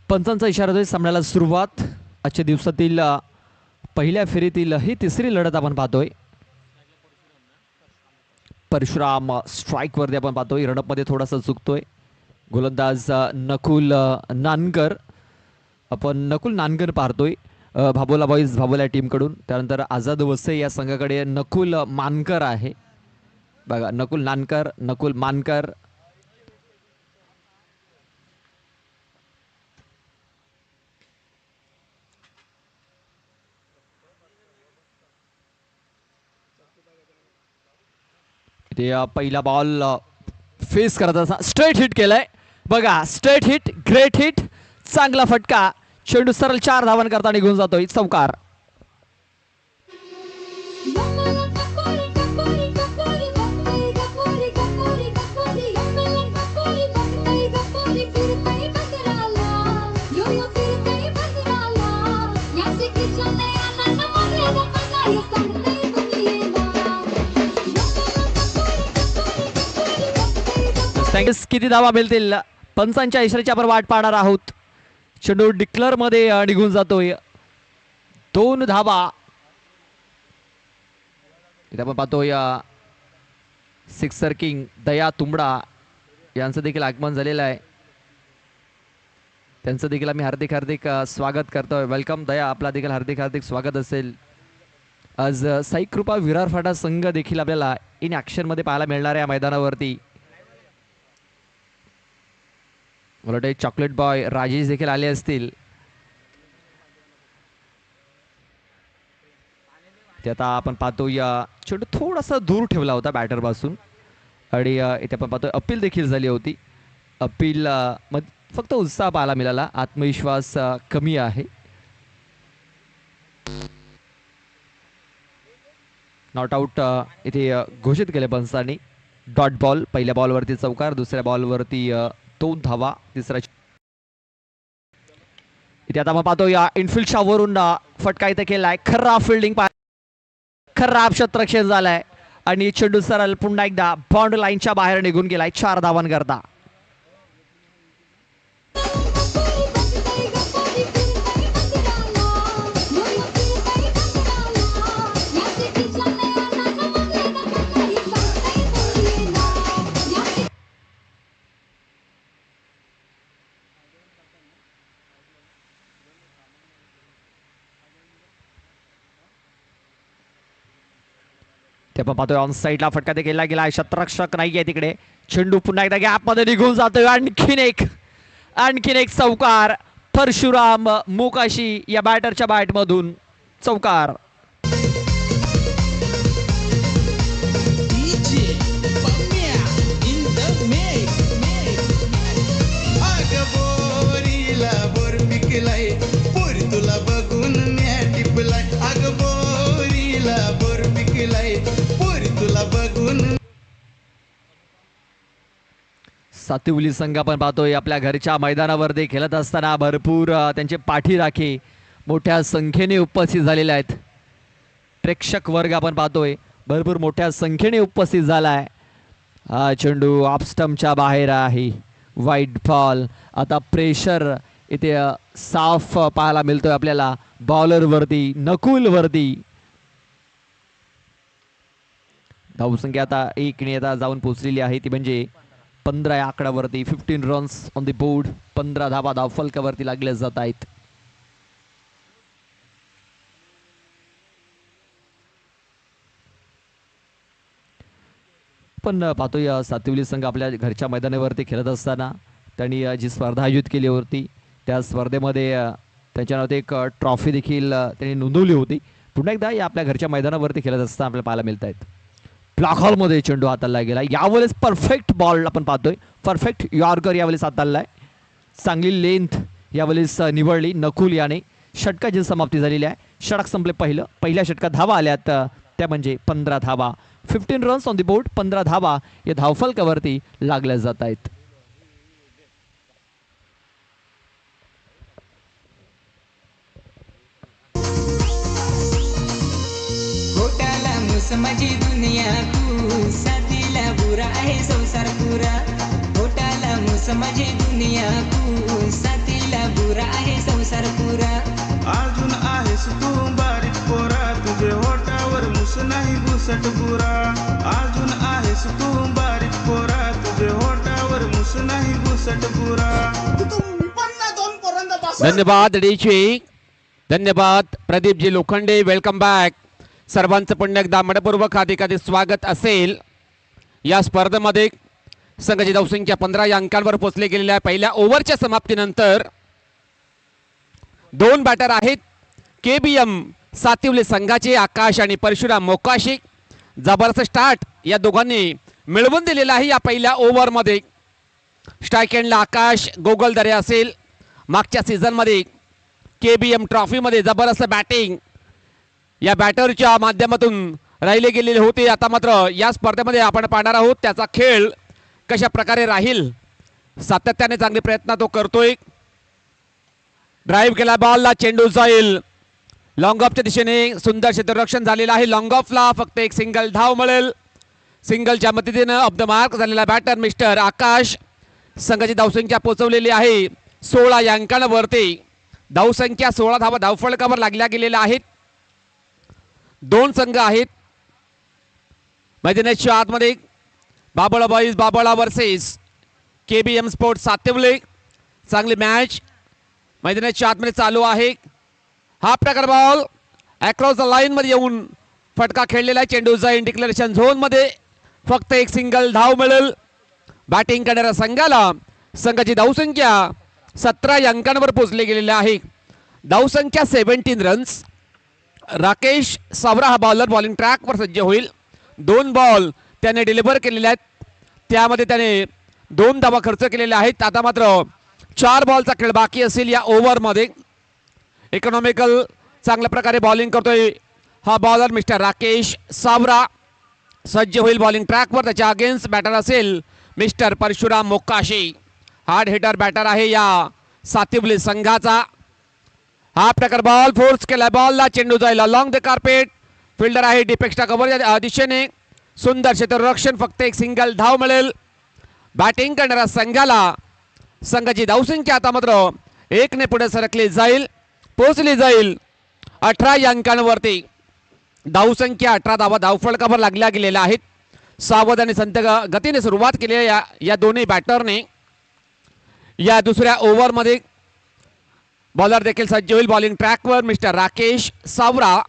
पंचांचा इशारा देत सामन्याला सुरुवात. आजच्या दिवसातील पहिल्या फेरीतील ही तिसरी लढत आपण पाहतोय. परशुराम स्ट्राइक वरती आपण पाहतोय. रणअप मध्ये थोडासा चुकतोय गोलंदाज नकुल नानकर. आपण नकुल नानकर पाहतोय भाबोला बॉईज भाबोला टीम कडून. त्यानंतर आझाद वसई या संघाकडे नकुल मानकर आहे. बघा नकुल नानकर नकुल मानकर. ते पहिला बॉल फेस करत असताना स्ट्रेट हिट केलाय. बघा स्ट्रेट हिट, ग्रेट हिट, चांगला फटका. चेंडू सरळ 4 धावां करता निघून जातोय. चौकार. किती धावा मिळतील पंचांच्या इशाऱ्याची आपण वाट पाहणार आहोत. चेंडू डिक्लर मध्ये निघून जातोय. 2 धावा. इथे आपण पाहतोय सिक्सर किंग दया तुंबडा यांचं देखील आगमन झालेलं आहे. त्यांचं देखील आम्ही हार्दिक हार्दिक स्वागत करतोय. वेलकम दया, आपला देखील हार्दिक हार्दिक स्वागत असेल. आज साई कृपा विरार फाटा संघ देखील आपल्याला इन ऍक्शन मध्ये पाहायला मिळणार आहे या मैदानावरती. मला वाटतं चॉकलेट बॉय राजेश देखील आले असतील. ते आता आपण पाहतोय चेंडू थोडासा दूर ठेवला होता बॅटर पासून आणि इथे आपण पाहतोय अपील देखील झाली होती. अपील फक्त उत्साह पाहायला मिळाला, आत्मविश्वास कमी आहे. नॉट आउट इथे घोषित केले पंचांनी. Dot ball. पहिल्या बॉलवरती चौकार, दुसऱ्या बॉलवरती 2 धावा, तिसरा. इथे आता आपण पाहतो या इनफिल्डच्या वरून फटका इथे केलाय. खराब फिल्डिंग, खराब क्षेत्ररक्षण झालाय आणि चेंडू सरळ पुन्हा एकदा बॉन्ड लाईनच्या बाहेर निघून गेलाय 4 धावां करता. ते आपण पाहतोय ऑन साईडला फटका ते केला गेला. क्षेत्ररक्षक नाहीये तिकडे. चेंडू पुन्हा एकदा गॅप मध्ये निघून जातोय. आणखीन एक चौकार. परशुराम मोकाशी या बॅटरच्या बॅट मधून चौकार. सातिवली संघ आपण पाहतोय आपल्या घरच्या मैदानावरती खेळत असताना भरपूर त्यांचे पाठीराखे मोठ्या संख्येने उपस्थित झालेले आहेत. प्रेक्षक वर्ग आपण पाहतोय भरपूर मोठ्या संख्येने उपस्थित झालाय. हा चेंडू ऑफ स्टंपच्या बाहेर आहे. वाईट बॉल. आता प्रेशर इथे साफ पाहायला मिळतोय आपल्याला बॉलर वरती, नकुल वरती. धावसंख्या आता 1 ने आता जाऊन पोहोचलेली आहे, ती म्हणजे 15 या आकड्यावरती. 15 रन्स ऑन द बोर्ड. 15 धावा धावफलकावरती लागल्या जात आहेत. पण पाहतोय सातिवली संघ आपल्या घरच्या मैदानावरती खेळत असताना त्यांनी जी स्पर्धा आयोजित केली होती त्या स्पर्धेमध्ये त्यांच्या नावात एक ट्रॉफी देखील त्यांनी नोंदवली होती. पुन्हा एकदा या आपल्या घरच्या मैदानावरती खेळत असताना आपल्याला पाहायला मिळत आहेत. ब्लॉक हॉल मध्ये चेंडू हाताळला गेला. यावेळेस परफेक्ट बॉल आपण पाहतोय. परफेक्ट यॉर्कर यावेळेस हाताळलाय. चांगली लेंथ यावेळेस निवडली नकुल याने. षटकाची समाप्ती झालेली आहे. षटक संपले पहिल्या षटकात धावा आल्यात त्या म्हणजे 15 धावा. 15 रन्स ऑन द बोर्ड. 15 धावा या धावफलकावरती लागल्या जात आहेत. समझी दुनिया को साथीला बुरा है संसार पूरा. घोटाला समझी दुनिया को साथीला बुरा आहे संसार पुरा. अजून आहेस तू बारीक पोरा, तुझे होठावर मुस नाही घुसट बुरा. अजून आहेस तू बारीक पोरा, तुझे होठावर मुस नाही घुसट बुरा. धन्यवाद डीची, धन्यवाद प्रदीपजी लोखंडे. Welcome back. सर्वांचं पुन्हा एकदा मनपूर्वक हार्दिक स्वागत असेल. या स्पर्धेमध्ये संघाची धावसंख्या 15 या अंकांवर पोहोचले गेलेल्या पहिल्या ओव्हरच्या समाप्तीनंतर दोन बॅटर आहेत केबीएम सातिवले संघाचे आकाश आणि परशुराम मोकाशी. जबरदस्त स्टार्ट या दोघांनी मिळवून दिलेला आहे या पहिल्या ओव्हरमध्ये. स्ट्राईक एंडला आकाश गोगलदरे असेल. मागच्या सीझनमध्ये केबीएम ट्रॉफीमध्ये जबरदस्त बॅटिंग या बॅटरच्या माध्यमातून राहिले गेलेले होते. आता मात्र या स्पर्धेमध्ये आपण पाहणार आहोत त्याचा खेळ कशा प्रकारे राहील. सातत्याने चांगले प्रयत्न तो करतोय. ड्राईव्ह केला बॉलला, चेंडू जाईल लॉंग ऑफच्या दिशेने. सुंदर क्षेत्ररक्षण झालेलं आहे. लॉंग ऑफला फक्त एक सिंगल धाव मिळेल. सिंगलच्या मदतीने ऑफ द मार्क झालेला बॅटर मिस्टर आकाश. संघाची धावसंख्या पोहोचवलेली आहे 16 या अंकांवरती. धावसंख्या 16 धावा धावफलकावर लागल्या गेलेल्या आहेत. दोन संघ आहेत मैदानाच्या आतमध्ये. बाबळा बॉईज बाबळा वर्सेस केबीएम स्पोर्ट्स सातिवले. चांगली मॅच मैदानाच्या आतमध्ये चालू आहे. हा प्रकार बॉल अक्रॉस द लाईन मध्ये येऊन फटका खेळलेला आहे. चेंडू जाईन डिक्लेरेशन झोन मध्ये. फक्त एक सिंगल धाव मिळेल बॅटिंग करणाऱ्या संघाला. संघाची धावसंख्या 17 या अंकांवर पोहोचले गेलेले आहे. धावसंख्या 17 रन्स. राकेश सावरा हा बॉलर बॉलिंग ट्रॅकवर सज्ज होईल. 2 बॉल त्याने डिलिव्हर केलेले आहेत. त्यामध्ये त्याने 2 धावा खर्च केलेल्या आहेत. आता मात्र 4 बॉलचा खेळ बाकी असेल या ओव्हरमध्ये. इकॉनॉमिकल चांगल्या प्रकारे बॉलिंग करतोय हा बॉलर मिस्टर राकेश सावरा. सज्ज होईल बॉलिंग ट्रॅकवर. त्याच्या अगेन्स्ट बॅटर असेल mister Parshuram Mokashi. Hard hitter batter आहे या सातिवले संघाचा. हा प्रकार बॉल फोर्स केला बॉलला. चेंडू जायला लॉंग द कार्पेट. फिल्डर आहे डिपेक्स्टा कव्हर दिशेने. सुंदर क्षेत्ररक्षण. फक्त एक सिंगल धाव मिळेल बॅटिंग करणाऱ्या संघाला. संघाची धावसंख्या आता मात्र 1 ने पुढे सरकली जाईल, पोहोचली जाईल 18 या अंकांवरती. धावसंख्या 18 धावा धावफलकावर लागल्या गेलेल्या आहेत. सावध आणि संत गतीने सुरुवात केली या दोन्ही बॅटरने. या दुसऱ्या ओव्हरमध्ये बॉलर देखील सज्ज होईल बॉलिंग ट्रॅकवर mister Rakesh Savara.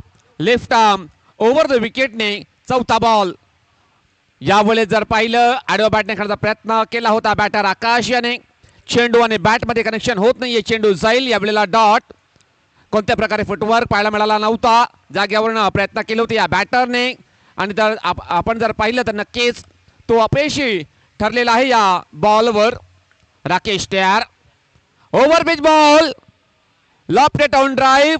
Left arm over the विकेटने. चौथा बॉल. यावेळेस जर पाहिलं आडव्या बॅटने खेळण्याचा प्रयत्न केला होता बॅटर आकाश याने. चेंडू आणि बॅटमध्ये कनेक्शन होत नाहीये. चेंडू जाईल यावेळेला डॉट. कोणत्या प्रकारे फुटवर्क पाहायला मिळाला नव्हता. जाग्यावरनं प्रयत्न केले होते या बॅटरने आणि जर आपण जर पाहिलं तर नक्कीच तो अपयशी ठरलेला आहे या बॉलवर. राकेश तयार. Over pitch ball. Loft down drive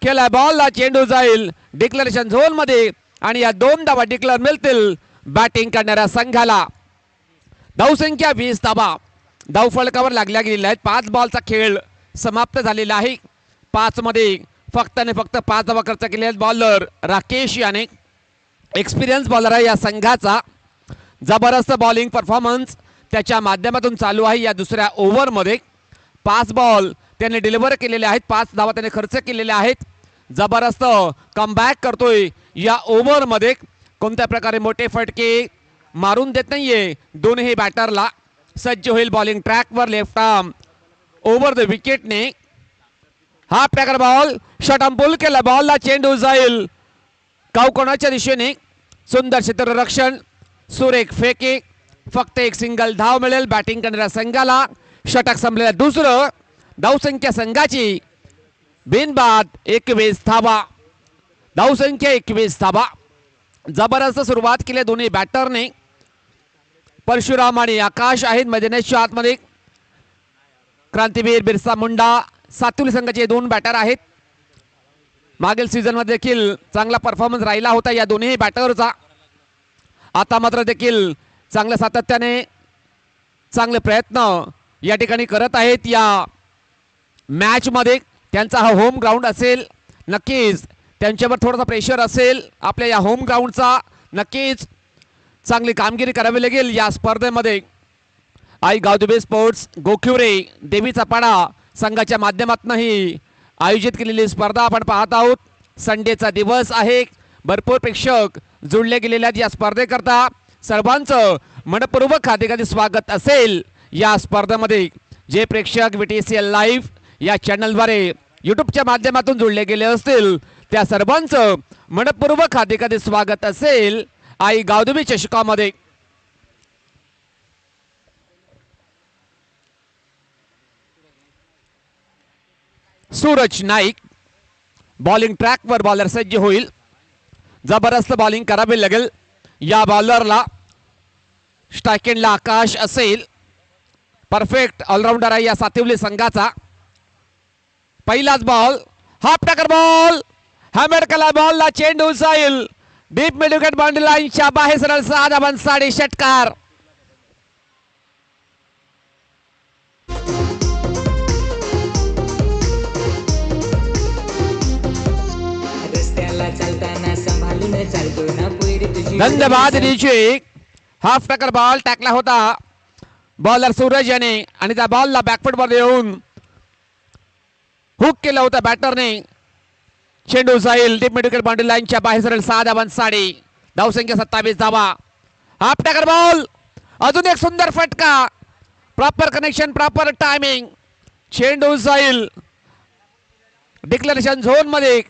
केला बॉलला. चेंडू जाईल डिक्लेरेशन झोन मध्ये आणि या 2 धावा डिक्लेअर मिळतील बॅटिंग करणाऱ्या संघाला. धावसंख्या 20 धावा धावफलकावर लागल्या गेलेल्या आहेत. 5 बॉलचा खेळ समाप्त झालेला आहे. 5 मध्ये फक्त आणि फक्त 5 धावा खर्च केलेल्या बॉलर राकेश याने. एक्सपिरियन्स बॉलर आहे या संघाचा. जबरदस्त बॉलिंग परफॉर्मन्स त्याच्या माध्यमातून चालू आहे या दुसऱ्या ओव्हरमध्ये. 5 बॉल त्याने डिलिव्हर केलेले आहेत. 5 धावा त्याने खर्च केलेल्या आहेत. जबरदस्त कमबॅक करतोय या ओव्हरमध्ये. कोणत्या प्रकारे मोठे फटके मारून देत नाहीये दोन्ही बॅटरला. सज्ज होईल बॉलिंग ट्रॅकवर लेफ्ट आर्म ओव्हर द विकेटने. हा प्रकार बॉल शॉट पुल केला बॉलला. चेंडू जाईल कावकोणाच्या दिशेने. सुंदर क्षेत्ररक्षण. सुरेख फेके. फक्त एक सिंगल धाव मिळेल बॅटिंग करणाऱ्या संघाला. षटक संपलेलं दुसरं. धावसंख्या संघाची बिनबाद 21 धावा. धावसंख्या 21 धावा. जबरदस्त सुरुवात केली दोन्ही बॅटरने. परशुराम आणि आकाश आहेत मैदानाच्या आतमध्ये. क्रांतीवीर बिरसा मुंडा सातिवली संघाचे 2 बॅटर आहेत. मागील सीझन मध्ये देखील चांगला परफॉर्मन्स राहिला होता या दोन्ही बॅटरचा. आता मात्र देखील चांगल्या सातत्याने चांगले प्रयत्न या ठिकाणी करत आहेत या मॅच मध्ये. त्यांचा हा होम ग्राउंड असेल. नक्कीच त्यांच्यावर थोडासा प्रेशर असेल आपल्या या होम ग्राउंडचा. नक्कीच चांगली कामगिरी करावी लागेल या स्पर्धेमध्ये. आई गावदुबे स्पोर्ट्स गोखिवरे देवीचा पाडा संघाच्या माध्यमातून ही आयोजित केलेली स्पर्धा आपण पाहत आहोत. संडेचा दिवस आहे, भरपूर प्रेक्षक जुळले गेलेले आहेत या स्पर्धेकरता. सर्वांचं मनपूर्वक हार्दिक स्वागत असेल या स्पर्धेमध्ये. जे प्रेक्षक VTCL लाईव्ह या चॅनलद्वारे यूट्यूबच्या माध्यमातून जुळले गेले असतील त्या सर्वांचं मनपूर्वक हार्दिक स्वागत असेल आई गावदेवी चषकामध्ये. सूरज नाईक बॉलिंग ट्रॅकवर बॉलर सज्ज होईल. जबरदस्त बॉलिंग करावी लागेल या बॉलरला. स्ट्रायकेंडला आकाश असेल. परफेक्ट ऑलराऊंडर आहे या सातिवली संघाचा. पहिलाच बॉल, हाफ टकर बॉल, हॅमेड केला बॉलला, चेंडू जाईल डीप मिड विकेट बाउंड्री लाईनच्या बाहेर. सरळ 6 धावांसाठी षटकार. रस्त्याला चालताना सांभाळून चालतो ना पोरी तुझी. धन्यवाद डीजे. हाफ टकर बॉल टाकला होता बॉलर सूरज याने आणि त्या बॉलला बॅकफुटवर येऊन हुक केलं होतं बॅटरने. चेंडू जाईल डीप मिड विकेट बाउंड्री लाईनच्या बाहेर. सरळ 6 धावांसाठी. धावसंख्या 27 धावा. हाफ टकर बॉल, अजून एक सुंदर फटका. Proper connection, proper timing. चेंडू जाईल डिक्लेरेशन झोन मध्ये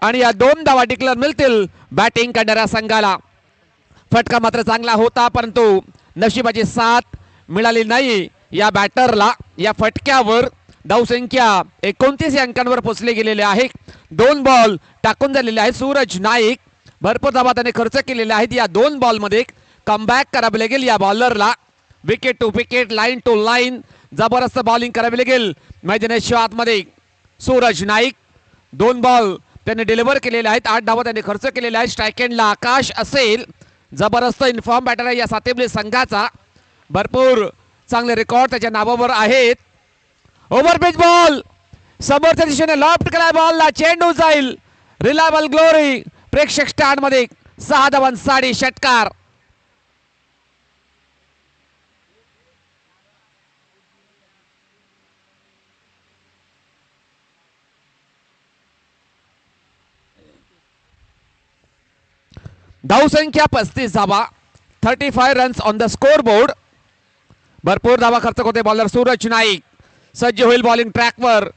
आणि या 2 धावा डिक्लेअर मिळतील बॅटिंग करणाऱ्या संघाला. फटका मात्र चांगला होता परंतु नशिबाची साथ मिळाली नाही या बॅटरला. या फटक्यावर धावसंख्या 29 अंकांवर पोहोचले गेलेले आहे. 2 बॉल टाकून झालेले आहेत. सूरज नाईक भरपूर धावा त्याने खर्च केलेले आहेत. या 2 बॉलमध्ये कमबॅक करावे लागेल या बॉलरला. Wicket to wicket, line to line जबरदस्त बॉलिंग करावी लागेल मैदानाच्या आतमध्ये. सूरज नाईक 2 बॉल त्याने डिलिव्हर केलेले आहेत. 8 धावा त्याने खर्च केलेले आहेत. स्ट्रायकेंडला आकाश असेल. जबरदस्त इन्फॉर्म बॅटर आहे या सातेबली संघाचा. भरपूर चांगले रेकॉर्ड त्याच्या नावावर आहेत. ओव्हरपिच बॉल समोरच्या दिशेने लॉफ्ट केला बॉलला. चेंडू जाईल रिलायबल ग्लोरी प्रेक्षक स्टँड मध्ये. 6 धावांसाठी षटकार. धावसंख्या 35 धावा. 35 runs on the score board. भरपूर धावा खर्च होते बॉलर सूरज नाईक. सज्ज होईल बॉलिंग ट्रॅकवर.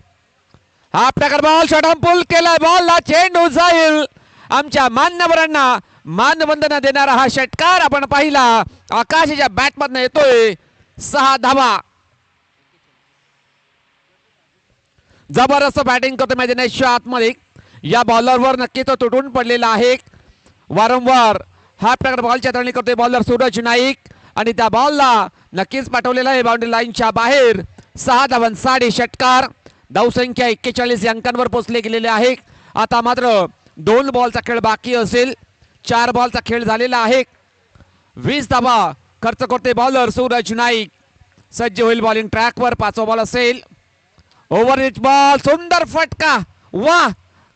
हाफ टकर बॉल, शॉर्ट पुल केलाय बॉलला. चेंडू जाईल. आमच्या मान्यवरांना मानवंदना देणारा हा षटकार आपण पाहिला. आकाशाच्या बॅटमधून येतोय. 6 धावा. जबरदस्त बॅटिंग करतो मैदानाच्या आतमध्ये. या बॉलरवर नक्की तो तुटून पडलेला आहे. वारंवार हाफ टकर बॉलच्या तळणी करतोय बॉलर सूरज नाईक आणि त्या बॉलला नक्कीच पाठवलेला आहे बाउंड्री लाईनच्या बाहेर. 6 धावांसाठी षटकार. धावसंख्या 41 अंकांवर पोहोचले गेलेले आहे. आता मात्र 2 बॉलचा खेळ बाकी असेल. 4 बॉलचा खेळ झालेला आहे. 20 धावा खर्च करते बॉलर सूरज नाईक. सज्ज होईल बॉलिंग ट्रॅकवर. 5वा बॉल असेल. ओव्हररिच बॉल, सुंदर फटका. वा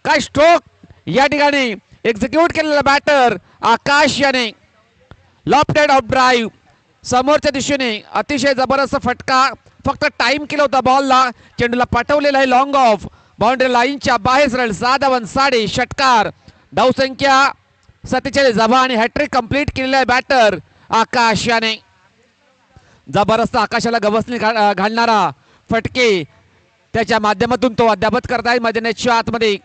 काय स्ट्रोक या ठिकाणी एक्झिक्यूट केलेला बॅटर आकाश याने. लॉफ्टेड ऑफ ड्राईव्ह समोरच्या दिशेने अतिशय जबरदस्त फटका. फक्त टाइम केला होता बॉलला. चेंडूला पाठवलेला आहे लॉंग ऑफ बाउंड्री लाईनच्या बाहेर. सरळ 6 धावांसाठी षटकार. धावसंख्या 47 धावा आणि हॅट्रिक कंप्लीट केलेला आहे बॅटर आकाश याने. जबरदस्त आकाशाला गवसणी घालणारा फटके त्याच्या माध्यमातून तो अद्यावत करताय मैदानाच्या आतमध्ये.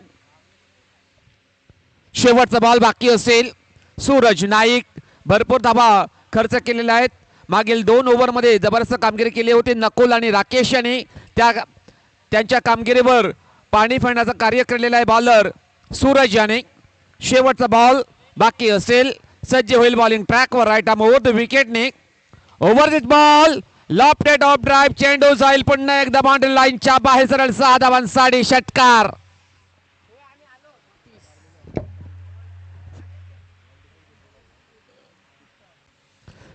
शेवटचा बॉल बाकी असेल. सूरज नाईक भरपूर धावा खर्च केलेल्या आहेत. मागील 2 ओव्हरमध्ये जबरदस्त कामगिरी केली होती नकुल आणि राकेश यांनी. त्यांच्या कामगिरीवर पाणी फेडण्याचं कार्य केलेलं आहे बॉलर सूरज याने. शेवटचा बॉल बाकी असेल. सज्ज होईल बॉलिंग ट्रॅकवर. राईट आर्म ओव्हर द विकेटने. Over this ball, lofted off drive. चेंडू जाईल पुन्हा एकदा बाउंड्री लाईनच्या बाहेर. सरळ 6 धावांसाठी षटकार.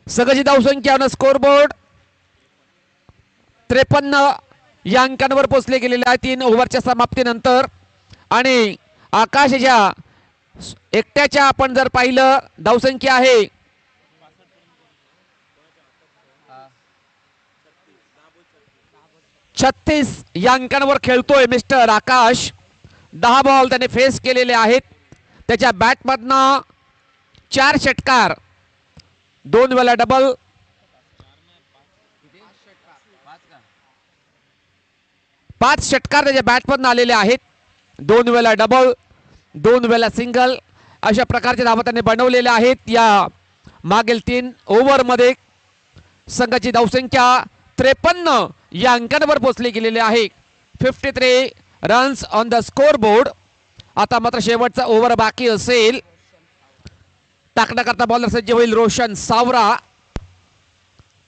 सगळी धावसंख्या स्कोरबोर्ड 53 या अंकांवर पोहोचले गेलेले आहे 3 ओव्हरच्या समाप्तीनंतर. आणि आकाशाच्या एकट्याच्या आपण जर पाहिलं धावसंख्या आहे 36 36 या अंकांवर खेळतोय मिस्टर आकाश. 10 बॉल त्याने फेस केलेले आहेत. त्याच्या बॅटमधनं 4 षटकार, 2 वेळा डबल, 5 षटकार त्याच्या बॅटमधनं आलेले आहेत. 2 वेळा डबल, 2 वेळा सिंगल अशा प्रकारचे धावा त्याने बनवलेल्या आहेत. या मागील 3 ओव्हरमध्ये संघाची धावसंख्या 53 या अंकांवर पोहोचली गेलेली आहे. 53 runs on the score board. आता मात्र शेवटचा ओव्हर बाकी असेल. टाकण्याकरता बॉलर सज्ज होईल रोशन सावरा.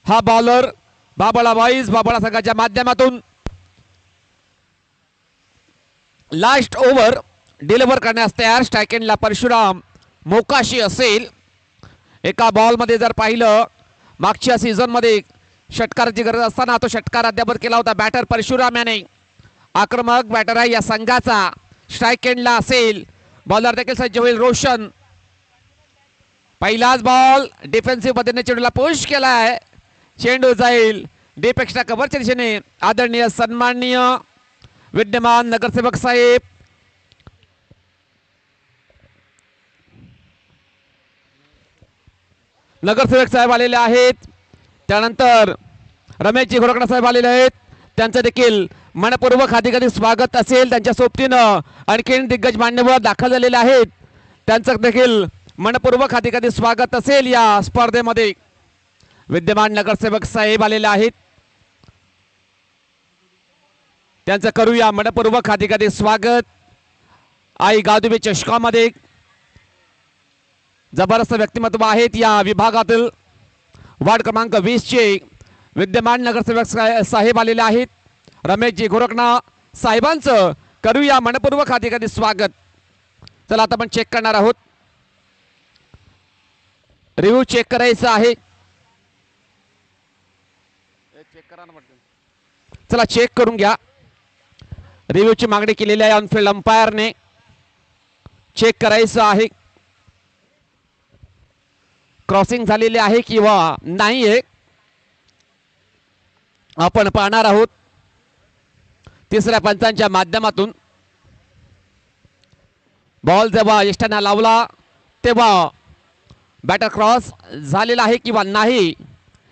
हा बॉलर बाबळा बॉईज बाबळा संघाच्या माध्यमातून लास्ट ओव्हर डिलिव्हर करण्यास तयार. स्ट्राईक एंडला परशुराम मोकाशी असेल. एका बॉलमध्ये जर पाहिलं मागच्या सीझनमध्ये षटकाराची गरज असताना तो षटकार अद्याप केला होता बॅटर परशुराम याने. आक्रमक बॅटर आहे या संघाचा. स्ट्राईक एंडला असेल. बॉलर देखील सज्ज होईल रोशन. पहिलाच बॉल डिफेन्सिव्ह पद्धतीने चेंडूला पुश केला आहे. चेंडू जाईल डीप एक्स्ट्रा कव्हरच्या दिशेने. आदरणीय सन्माननीय विद्यमान नगरसेवक साहेब नगरसेवक साहेब आलेले आहेत. त्यानंतर रमेशजी घोरकडा साहेब आलेले आहेत. त्यांचं देखील मनपूर्वक हार्दिक स्वागत असेल. त्यांच्या सोबतीनं आणखीन दिग्गज मान्यवर दाखल झालेले आहेत. त्यांचं देखील मनपूर्वक हार्दिक स्वागत असेल. या स्पर्धेमध्ये विद्यमान नगरसेवक साहेब आलेले आहेत. त्यांचं करूया मनपूर्वक हार्दिक स्वागत. आई गादुबे चषकामध्ये जबरदस्त व्यक्तिमत्व आहेत या विभागातील. वार्ड क्रमांक 20 चे विद्यमान नगरसेवक साहेब आलेले आहेत. रमेशजी घोरकणा साहेबांचं करूया मनपूर्वक हार्दिक स्वागत. चला आता आपण चेक करणार आहोत. रिव्ह्यू चेक करायचं आहे. चला चेक करून घ्या. रिव्ह्यूची मागणी केलेली आहे ऑनफिल्ड अंपायरने. चेक करायचं आहे क्रॉसिंग झालेली आहे किंवा नाहीये. आपण पाहणार आहोत तिसऱ्या पंचांच्या माध्यमातून. बॉल जेव्हा यष्टांना लावला तेव्हा बॅटर क्रॉस झालेला आहे किंवा नाही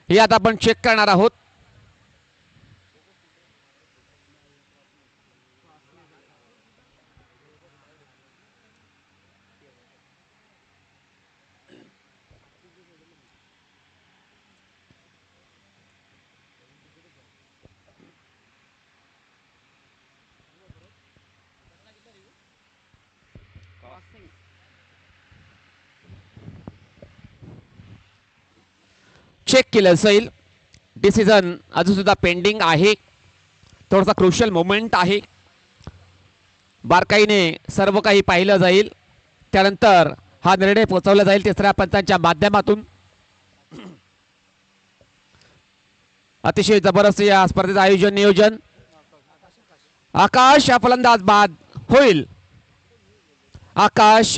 हे आता आपण चेक करणार आहोत. चेक केलं असेल. डिसिजन अजून सुद्धा पेंडिंग आहे. थोडासा क्रुशियल मोमेंट आहे. बारकाईने सर्व काही पाहिलं जाईल. त्यानंतर हा निर्णय पोहोचवला जाईल तिसऱ्या पंचांच्या माध्यमातून. अतिशय जबरदस्त या स्पर्धेचं आयोजन नियोजन. आकाश हा फलंदाज बाद होईल. आकाश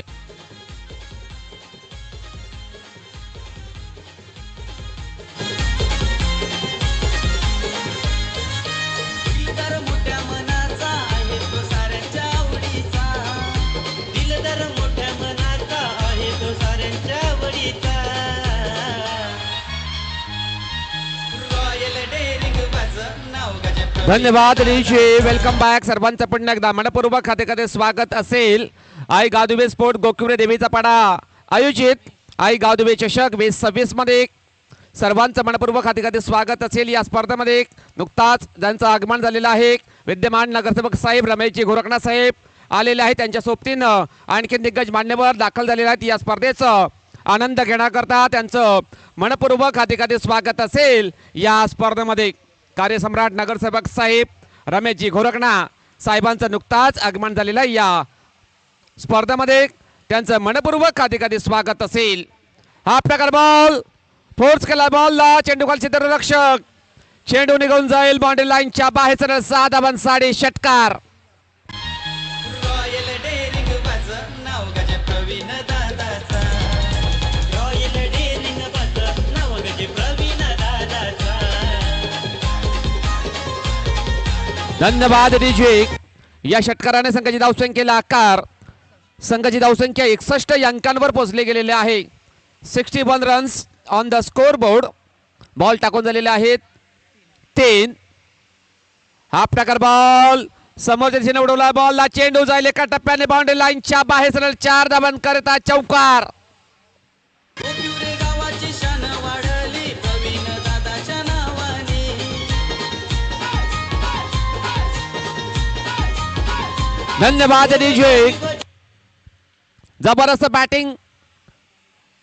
धन्यवाद ऋषी. Welcome back. सर्वांचं पुन्हा एकदा मनपूर्वक खाते स्वागत असेल. आई गादुबे स्पोर्ट गोकुळे देवीचा पाडा आयोजित आई गादुबे चषक 2026 मध्ये सर्वांचं मनपूर्वक खाते स्वागत असेल. या स्पर्धेमध्ये नुकताच ज्यांचं आगमन झालेलं आहे विद्यमान नगरसेवक साहेब रमेशजी घोरकणा साहेब आलेले आहेत. त्यांच्या सोबतीनं आणखी दिग्गज मान्यवर दाखल झालेले आहेत. या स्पर्धेचं आनंद घेण्याकरता त्यांचं मनपूर्वक खाते स्वागत असेल. या स्पर्धेमध्ये कार्यसम्राट नगरसेवक साहेब रमेशजी घोरकणा साहेबांचं नुकताच आगमन झालेलं आहे. या स्पर्धेमध्ये त्यांचं मनपूर्वक खाते स्वागत असेल. हा प्रकार बॉल फोर्स केला. बॉलला चेंडू खालची क्षेत्ररक्षक. चेंडू निघून जाईल बाउंड्री लाईनच्या बाहेर. 6 धावां 6.5 षटकार. धन्यवाद डीजे. या षटकाराने संघाची धावसंख्येला आकार. संघाची धावसंख्या 61 अंकांवर पोहोचले गेलेले आहे. 61 runs on the score board. Ball टाकून झालेले आहेत 3. हा प्रकार बॉल समोरच्या दिशेने उडवला. बॉलला चेंडू जाईल एका टप्प्याने बाउंड्री लाईनच्या बाहेर सरळ 4 धावां करता चौकार. धन्यवाद डीजे. जबरदस्त बॅटिंग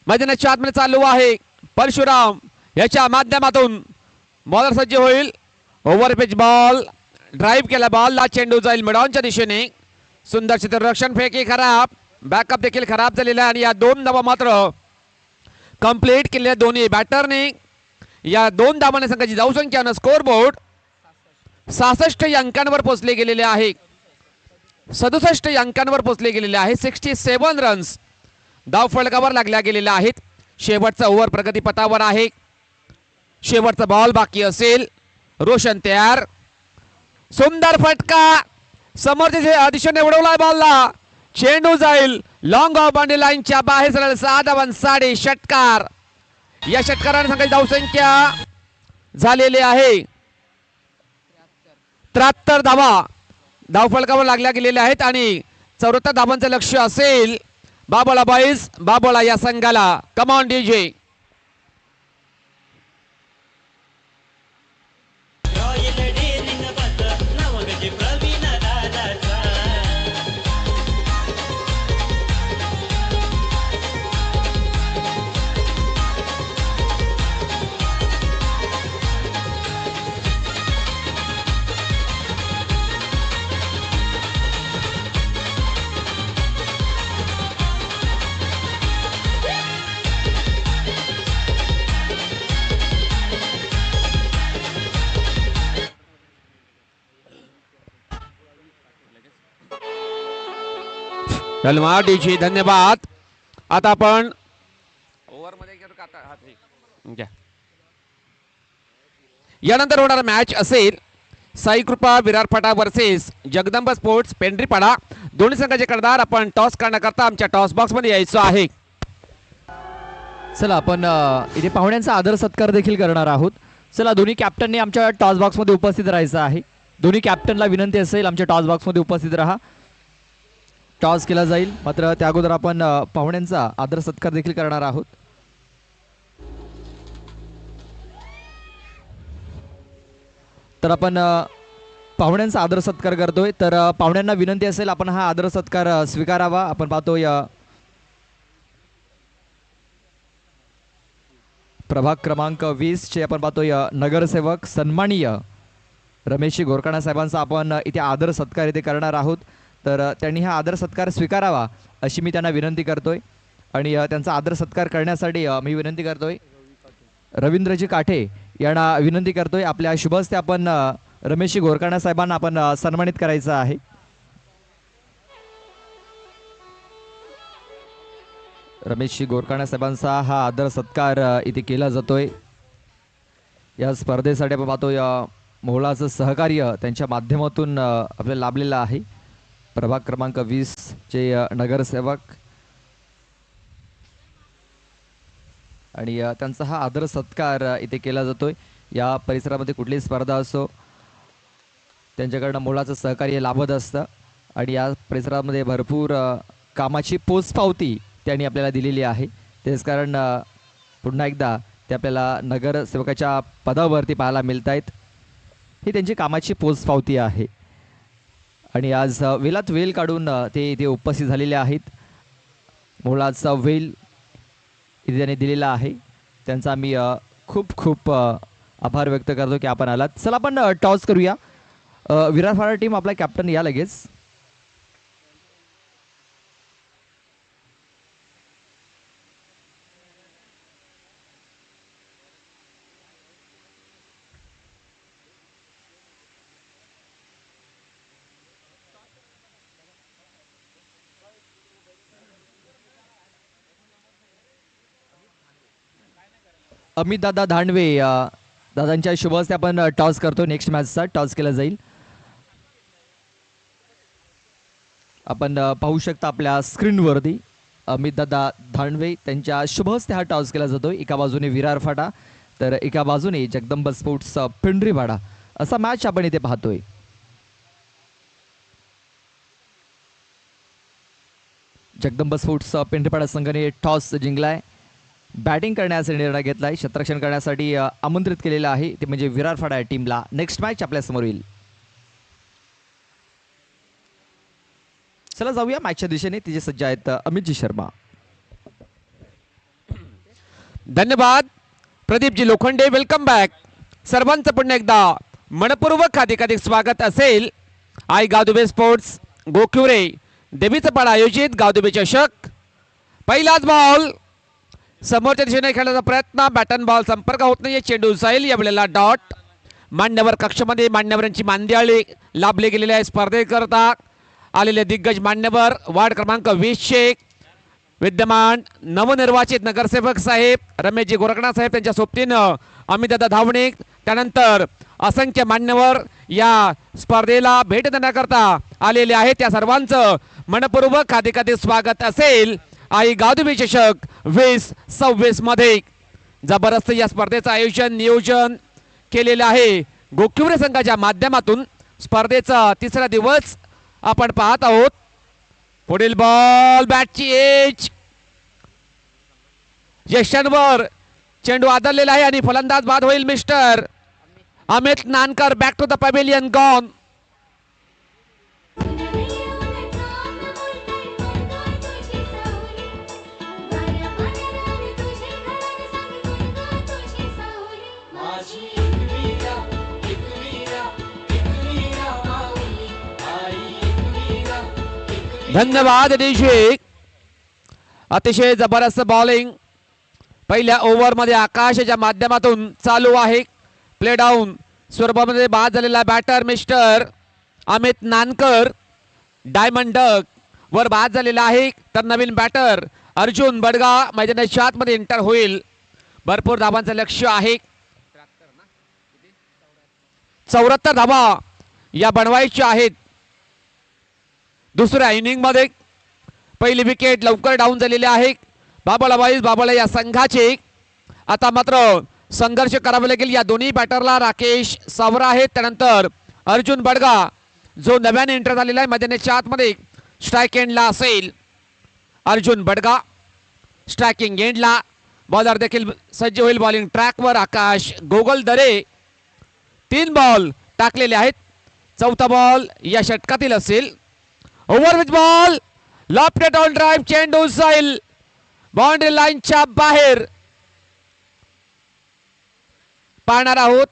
मैदानाच्या आतमध्ये चालू आहे. परशुराम याच्या माध्यमातून बॉलर सज्ज होईल. ओव्हर पिच बॉल ड्राईव्ह केला. बॉलला चेंडू जाईल मिडॉनच्या दिशेने. सुंदर क्षेत्ररक्षण फेकी खराब. बॅकअप देखील खराब झालेला आणि या 2 धावा मात्र कंप्लीट केलेल्या दोन्ही बॅटरने. या 2 धावांनी संघाची धावसंख्या स्कोर बोर्ड 66 अंकांवर पोहोचले गेलेले आहे. 67 अंकांवर पोहोचले गेलेले आहे. 67 रन्स धाव फलकावर लागल्या गेलेल्या आहेत. शेवटचा ओव्हर प्रगतीपथावर आहे. शेवटचा बॉल बाकी असेल. रोशन तयार. सुंदर फटका समोरच्या दिशेने उडवला. बॉलला चेंडू जाईल लॉंग ऑफ बाउंड्री लाईनच्या बाहेर सरळ 6 धावांसाठी षटकार. या षटकाराने संघाची धावसंख्या झालेली आहे 73 धावा धाव फलकावर लागल्या गेलेल्या आहेत आणि 74 धावांचं लक्ष असेल बाबोळा बॉईज बाबोळा या संघाला. Come on DJ. धन्यवाद डीजे. धन्यवाद. आता आपण ओव्हर मध्ये यानंतर होणारा मॅच असेल साई कृपा विरार फाटा वर्सेस जगदंब स्पोर्ट्स पेंढरीपाडा. दोन्ही संघाचे कर्णधार आपण टॉस करण्याकरता आमच्या टॉस बॉक्स मध्ये यायचो आहे. चला आपण इथे पाहुण्यांचा आदर सत्कार देखील करणार आहोत. चला दोन्ही कॅप्टनने आमच्या टॉस बॉक्स मध्ये उपस्थित राहायचं आहे. दोन्ही कॅप्टनला विनंती असेल आमच्या टॉस बॉक्स मध्ये उपस्थित राहा. टॉस केला जाईल. मात्र त्या अगोदर आपण पाहुण्यांचा आदर सत्कार देखील करणार आहोत. तर आपण पाहुण्यांचा आदर सत्कार करतोय. तर पाहुण्यांना विनंती असेल आपण हा आदर सत्कार स्वीकारावा. आपण पाहतोय प्रभाग क्रमांक 20 चे आपण पाहतोय नगरसेवक सन्माननीय रमेशजी गोरकाणा साहेबांचा आपण इथे आदर सत्कार इथे करणार आहोत. तर त्यांनी हा आदर सत्कार स्वीकारावा अशी मी त्यांना विनंती करतोय. आणि त्यांचा आदर सत्कार करण्यासाठी मी विनंती करतोय रवींद्रजी काठे यांना विनंती करतोय. आपल्या शुभ हस्ते आपण रमेशजी गोरकाणा साहेबांना आपण सन्मानित करायचं आहे. रमेशजी गोरकाणा साहेबांचा हा आदर सत्कार इथे केला जातोय. या स्पर्धेसाठी आपण पाहतोय मोहळाचं सहकार्य त्यांच्या माध्यमातून आपल्याला लाभलेलं आहे. प्रभाग क्रमांक 20 चे नगरसेवक आणि त्यांचा हा आदर सत्कार इथे केला जातोय. या परिसरामध्ये कुठलीही स्पर्धा असो त्यांच्याकडनं मोलाचं सहकार्य लाभत असतं आणि या परिसरामध्ये भरपूर कामाची पोचपावती त्यांनी आपल्याला दिलेली आहे. तेच कारण पुन्हा एकदा ते आपल्याला नगरसेवकाच्या पदावरती पाहायला मिळत आहेत. ही त्यांची कामाची पोचपावती आहे आणि आज वेलात वेल काढून ते इथे उपस्थित झालेले आहेत. मोलाचा वेल इथे त्यांनी दिलेला आहे. त्यांचा आम्ही खूप खूप आभार व्यक्त करतो की आपण आलात. चला आपण टॉस करूया. विरार फाटा टीम आपला कॅप्टन या लगेच. अमित दादा धांडवे दादांच्या शुभ हस्ते आपण टॉस करतो. नेक्स्ट मॅचचा टॉस केला जाईल. आपण पाहू शकता आपल्या स्क्रीनवरती अमितदादा धानवे त्यांच्या शुभ हस्ते हा टॉस केला जातो. एका बाजूने विरार फाटा तर एका बाजूने जगदंब स्पोर्ट्स पिंडरीवाडा असा मॅच आपण इथे पाहतोय. जगदंब स्पोर्ट्स पिंडरीवाडा संघाने टॉस जिंकलाय. बॅटिंग करण्याचा निर्णय घेतलाय. क्षेत्ररक्षण करण्यासाठी आमंत्रित केलेलं आहे ते म्हणजे विरार फाटा या टीमला. नेक्स्ट मॅच आपल्या समोर येईल. चला जाऊया मॅचच्या दिशेने. तिचे सज्ज आहेत अमितजी शर्मा. धन्यवाद प्रदीपजी लोखंडे. Welcome back. सर्वांचं पुन्हा एकदा मनपूर्वक अधिकाधिक स्वागत असेल. आई गावदुबे स्पोर्ट्स गोक्युरे देवीचं पाडा आयोजित गावदुबे चषक. पहिलाच बॉल समोरच्या दिशेने खेळण्याचा प्रयत्न. बॅटन बॉल संपर्क होत नाहीये. चेंडू जाईल यावेळेला डॉट. मान्यवर कक्षामध्ये मान्यवरांची मांदियाळी लाभले गेलेले आहे. स्पर्धेकरता आलेले दिग्गज मान्यवर वार्ड क्रमांक 20 विद्यमान नवनिर्वाचित नगरसेवक साहेब रमेशजी गोरखणा साहेब त्यांच्या सोबतीनं अमितदादा धावणे. त्यानंतर असंख्य मान्यवर या स्पर्धेला भेट देण्याकरता आलेले आहेत. त्या सर्वांचं मनपूर्वक अधिकाधिक स्वागत असेल. आई गावदुबे चषक 2026 मध्ये जबरदस्त या स्पर्धेचं आयोजन नियोजन केलेलं आहे गोक्युरे संघाच्या माध्यमातून. स्पर्धेचा तिसरा दिवस आपण पाहत आहोत. पुढील बॉल बॅटची एज यशांवर चेंडू आदरलेला आहे आणि फलंदाज बाद होईल. Mister Amit Nankar back to the pavilion gone. धन्यवाद डीजे. अतिशय जबरदस्त बॉलिंग पहिल्या ओव्हरमध्ये आकाशच्या माध्यमातून चालू आहे. प्ले डाऊन स्वरूपामध्ये बाद झालेला batter mister Amit Nankar diamond duck वर बाद झालेला आहे. तर नवीन बॅटर अर्जुन बडगा मैदानाच्या आतमध्ये एंटर होईल. भरपूर धावांचं लक्ष्य आहे. 74 धावा या बनवायच्या आहेत. दुसऱ्या इनिंग मध्ये पहिली विकेट लवकर डाऊन झालेली आहे. बाबळा या संघाचे आता मात्र संघर्ष करावा लागेल. या दोन्ही बॅटरला राकेश सावरा आहेत. त्यानंतर अर्जुन बडगा जो नव्याने एंटर झालेला आहे मैदानाच्या आतमध्ये स्ट्राइक एंडला असेल. अर्जुन बडगा स्ट्रायकिंग एंडला. बॉलर देखील सज्ज होईल बॉलिंग ट्रॅकवर. आकाश गोगलदरे 3 बॉल टाकलेले आहेत. चौथा बॉल या षटकातील असेल. Over with ball lofted on drive. चेंडू जाईल बाउंड्री लाईनच्या बाहेर. पाहणार आहोत.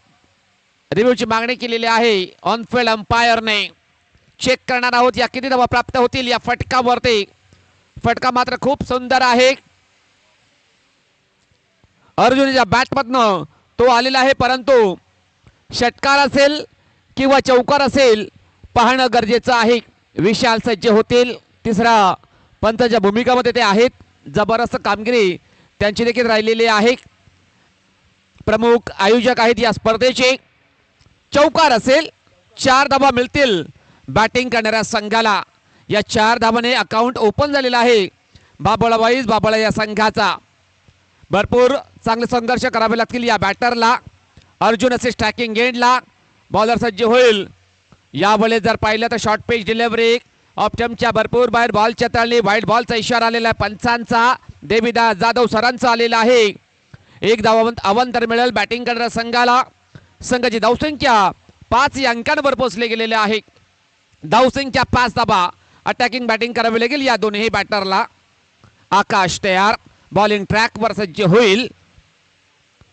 रिव्ह्यूची मागणी केलेली आहे ऑन फील्ड अंपायरने. चेक करणार आहोत या किती धावा प्राप्त होतील या फटकावरती. फटका मात्र खूप सुंदर आहे. अर्जुनच्या बॅटमधनं तो आलेला आहे परंतु षटकार असेल किंवा चौकार असेल पाहणं गरजेचं आहे. विशाल सज्ज होतील. तिसरा पंतच्या भूमिकामध्ये ते आहेत. जबरदस्त कामगिरी त्यांची देखील राहिलेली आहे. प्रमुख आयोजक आहेत या स्पर्धेचे. चौकार असेल 4 धावा मिळतील बॅटिंग करणाऱ्या संघाला. या 4 धावाने अकाउंट ओपन झालेला आहे बाबळा या संघाचा. भरपूर चांगले संघर्ष करावे लागतील या बॅटरला. अर्जुन असे स्ट्रायकिंग एंडला. बॉलर सज्ज होईल. यावेळेस जर पाहिलं तर शॉर्ट पेज डिलिव्हरी ऑप्टमच्या भरपूर बाहेर बॉलच्या तळली. व्हाईट बॉलचा इशारा आलेला आहे पंचांचा. देवीदास जाधव सरांचा आलेला आहे. 1 धावावंत अवंतर मिळेल बॅटिंग करणाऱ्या संघाला. संघाची धावसंख्या 5 अंकांवर पोहोचले गेलेले आहे. धावसंख्या 5 धावा. अटॅकिंग बॅटिंग करावी लागेल या दोन्ही बॅटरला. आकाश तयार. बॉलिंग ट्रॅकवर सज्ज होईल.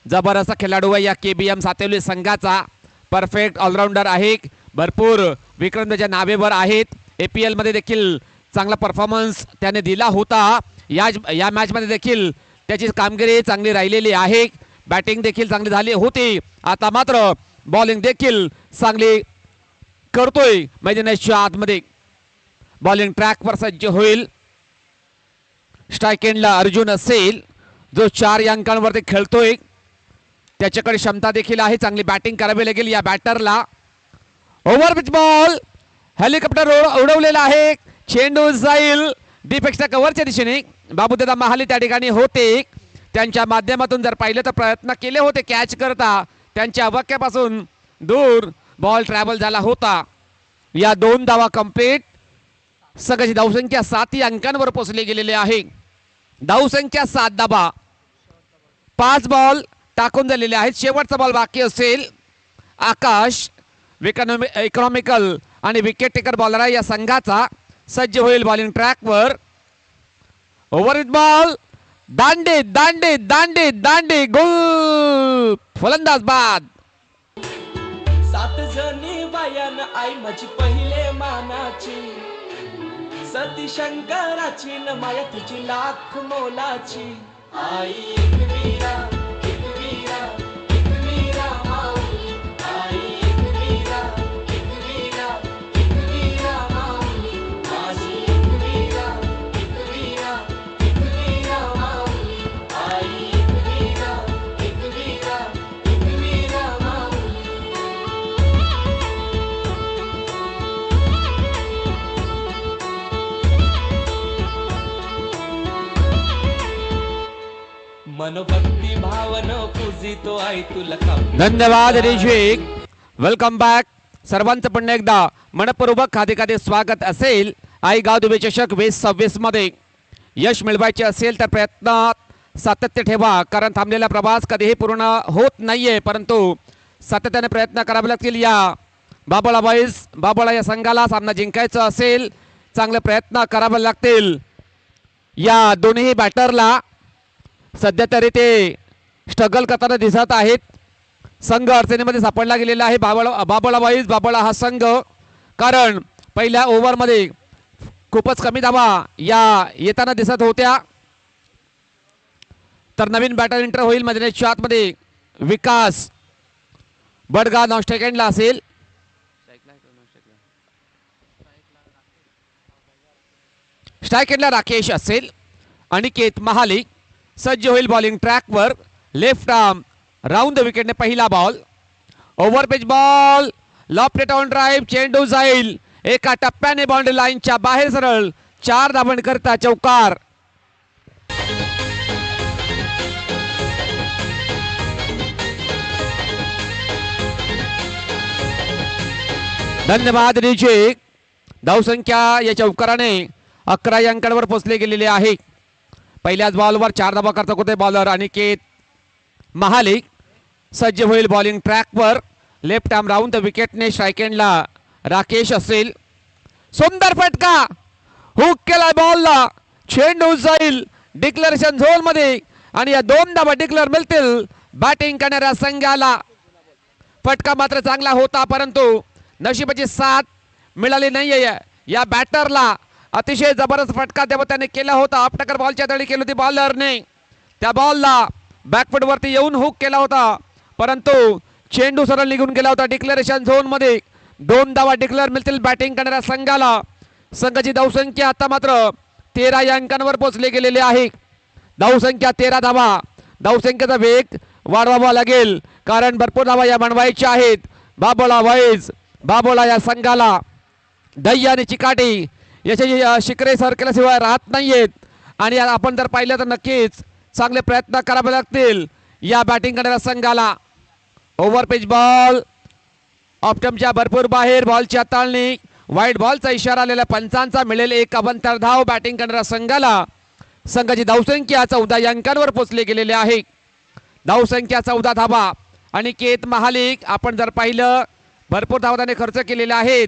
जबरदस्त खेळाडू आहे या KBM सातेवली संघाचा. परफेक्ट ऑलराऊंडर आहे. भरपूर विक्रम त्याच्या नावेवर आहेत. APL मध्ये देखील चांगला परफॉर्मन्स त्याने दिला होता. या मॅच मध्ये देखील त्याची कामगिरी चांगली राहिलेली आहे. बॅटिंग देखील चांगली झाली होती. आता मात्र बॉलिंग देखील चांगली करतोय मैदानाच्या आतमध्ये. बॉलिंग ट्रॅकवर सज्ज होईल. स्ट्राइक एंडला अर्जुन असेल जो 4 अंकांवरती खेळतोय. त्याच्याकडे क्षमता देखील आहे. चांगली बॅटिंग करावी लागेल या बॅटरला. ओव्हर पिच बॉल हेलिकॉप्टर उडवलेला आहे. चेंडू जाईल डीपेक्सच्या कव्हरच्या दिशेने. बाबूदादा महाले त्या ठिकाणी होते. त्यांच्या माध्यमातून जर पाहिलं तर प्रयत्न केले होते कॅच करता, त्यांच्या वाक्यापासून दूर बॉल ट्रॅव्हल झाला होता. या 2 धावा कंप्लीट. संघाची धावसंख्या 7 अंकांवर पोहोचली गेलेली आहे. धावसंख्या 7 धावा. 5 बॉल टाकून झालेले आहेत. शेवटचा बॉल बाकी असेल. आकाश इकॉनॉमिकल आणि विकेट टेकर बॉलर या संघाचा सज्ज होईल बॉलिंग ट्रॅकवर. ओव्हर बॉल दांडे दांडे दांडे दांडे गोल. फलंदाज बाद. 7 जणी बायान आई माझी पहिले मानाची, सती शंकराची न माया तुझी लाख मोलाची. आई एक वीरा एक वीरा एक वीरा माऊली. आई एक वीरा एक वीरा एक वीरा माऊली. माझी एक वीरा एक वीरा एक वीरा माऊली. आई एक वीरा एक वीरा एक वीरा माऊली. मनोभक्ती भावन पूजितो आई तुला काम. धन्यवाद रिजिक. Welcome back. सर्वांचं पुन्हा एकदा मनपूर्वक खाते स्वागत असेल. आई गाव चषक 2026 मध्ये यश मिळवायचे असेल तर प्रयत्नात सातत्य ठेवा, कारण थांबलेला प्रवास कधीही पूर्ण होत नाहीये, परंतु सातत्याने प्रयत्न करावे लागतील. या बाबोळा या संघाला सामना जिंकायचा असेल, चांगले प्रयत्न करावे लागतील. या दोन्ही बॅटरला सध्या तरी ते स्ट्रगल करताना दिसत आहेत. संघ अडचणीमध्ये सापडला गेलेला आहे बाबोळा हा संघ, कारण पहिल्या ओव्हरमध्ये खूपच कमी धावा या येताना दिसत होत्या. तर नवीन बॅटर एंटर होईल मैदानाच्या आतमध्ये. विकास बडगा नॉन सेकंडला असेल. स्ट्राईक एंडला राकेश असेल. अनिकेत महाले सज्ज होईल बॉलिंग ट्रॅकवर. लेफ्ट आर्म राऊंड द विकेटने पहिला ball. Over pitch ball loft on drive. चेंडू जाईल एका टप्प्याने बाउंड्री लाईनच्या बाहेर सरळ. 4 धावन करता चौकार. धन्यवाद रिजिक. धावसंख्या या चौकाराने 11 अंकांवर पोहोचले गेलेले आहे. पहिल्याच बॉलवर 4 धावा करता होते बॉलर अनिकेत महाले. सज्ज होईल बॉलिंग ट्रॅकवर. लेफ्ट आर्म राऊंड द विकेटने स्ट्राईक एंडला राकेश असेल. सुंदर फटका हुक केला बॉलला. चेंडू जाईल डिक्लेरेशन झोन मध्ये आणि या 2 धावा डिक्लेअर मिळतील बॅटिंग करणाऱ्या संघाला. फटका मात्र चांगला होता, परंतु नशिबाची साथ मिळाली नाहीये या बॅटरला. अतिशय जबरदस्त फटका तेव्हा त्याने केला होता. अपटकर बॉलच्या तळी केली होती बॉलरने. त्या बॉलला बॅकफुट वरती येऊन हुक केला होता, परंतु चेंडू सरळ निघून गेला होता डिक्लेरेशन झोन मध्ये. 2 धावा डिक्लेअर मिळतील बॅटिंग करणाऱ्या संघाला. संघाची धावसंख्या आता मात्र 13 या अंकांवर पोहोचले गेलेले आहे. धावसंख्या 13 धावा. धावसंख्येचा वेग वाढवावा लागेल, कारण भरपूर धावा या बनवायच्या आहेत. बाबोळा या संघाला दही आणि चिकाटी याचे शिखरे सर केल्याशिवाय राहत नाहीयेत. आणि आपण जर पाहिलं तर नक्कीच चांगले प्रयत्न करावे लागतील या बॅटिंग करणाऱ्या संघाला. ओव्हर पिच बॉल ऑप्टमच्या भरपूर बाहेर. बॉलची हाताळणी वाईट बॉलचा इशारा आलेल्या पंचांचा. मिळेल 1 अवंतर धाव बॅटिंग करणाऱ्या संघाला. संघाची धावसंख्या 14 अंकांवर पोहोचले गेलेले आहे. धावसंख्या 14 धावा. अनिकेत महालिक आपण जर पाहिलं भरपूर धावा त्याने खर्च केलेले आहेत.